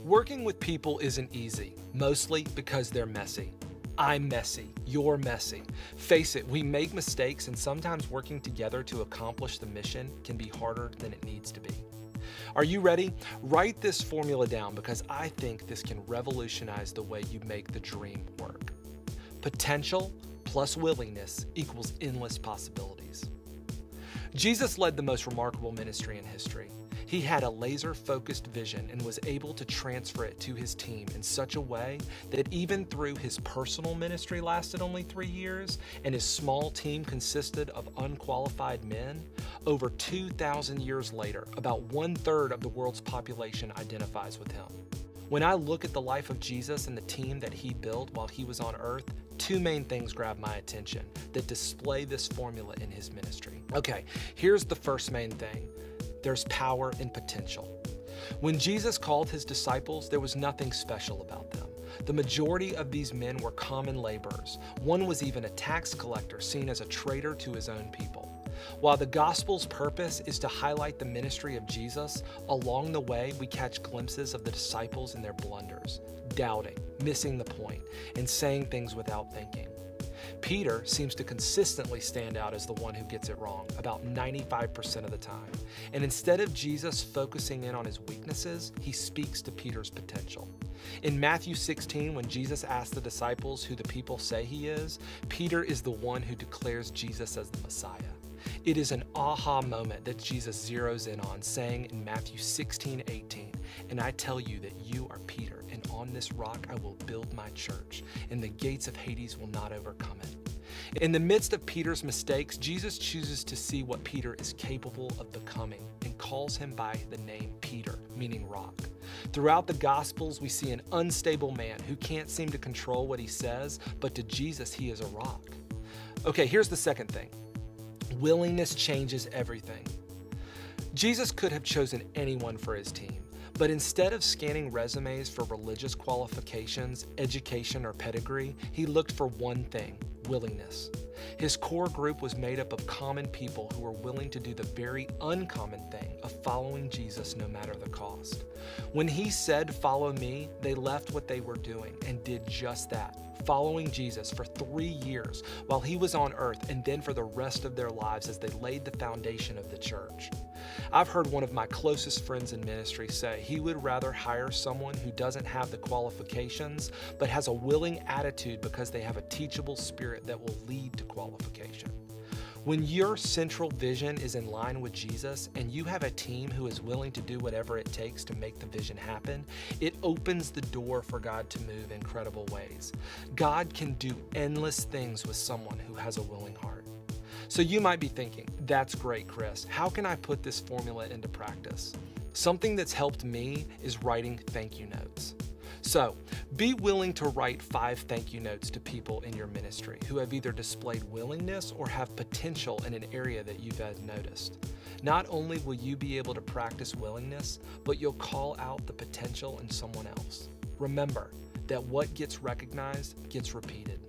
Working with people isn't easy, mostly because they're messy. I'm messy, you're messy. Face it, we make mistakes, and sometimes working together to accomplish the mission can be harder than it needs to be. Are you ready? Write this formula down because I think this can revolutionize the way you make the dream work. Potential plus willingness equals endless possibilities. Jesus led the most remarkable ministry in history. He had a laser-focused vision and was able to transfer it to his team in such a way that even through his personal ministry lasted only 3 years and his small team consisted of unqualified men, over 2,000 years later, about 1/3 of the world's population identifies with him. When I look at the life of Jesus and the team that he built while he was on earth, two main things grab my attention that display this formula in his ministry. Okay, here's the first main thing. There's power and potential. When Jesus called his disciples, there was nothing special about them. The majority of these men were common laborers. One was even a tax collector, seen as a traitor to his own people. While the gospel's purpose is to highlight the ministry of Jesus, along the way we catch glimpses of the disciples and their blunders, doubting, missing the point, and saying things without thinking. Peter seems to consistently stand out as the one who gets it wrong about 95% of the time. And instead of Jesus focusing in on his weaknesses, he speaks to Peter's potential. In Matthew 16, when Jesus asked the disciples who the people say he is, Peter is the one who declares Jesus as the Messiah. It is an aha moment that Jesus zeroes in on, saying in Matthew 16:18, "And I tell you that you are Peter, and on this rock I will build my church, and the gates of Hades will not overcome it." In the midst of Peter's mistakes, Jesus chooses to see what Peter is capable of becoming and calls him by the name Peter, meaning rock. Throughout the Gospels, we see an unstable man who can't seem to control what he says, but to Jesus, he is a rock. Okay, here's the second thing. Willingness changes everything. Jesus could have chosen anyone for his team, but instead of scanning resumes for religious qualifications, education, or pedigree, he looked for one thing: willingness. His core group was made up of common people who were willing to do the very uncommon thing of following Jesus no matter the cost. When he said, "Follow me," they left what they were doing and did just that, following Jesus for 3 years while he was on earth, and then for the rest of their lives as they laid the foundation of the church. I've heard one of my closest friends in ministry say he would rather hire someone who doesn't have the qualifications but has a willing attitude because they have a teachable spirit that will lead to qualification. When your central vision is in line with Jesus and you have a team who is willing to do whatever it takes to make the vision happen, it opens the door for God to move in incredible ways. God can do endless things with someone who has a willing heart. So you might be thinking, that's great, Chris. How can I put this formula into practice? Something that's helped me is writing thank you notes. So, be willing to write 5 thank you notes to people in your ministry who have either displayed willingness or have potential in an area that you've noticed. Not only will you be able to practice willingness, but you'll call out the potential in someone else. Remember that what gets recognized gets repeated.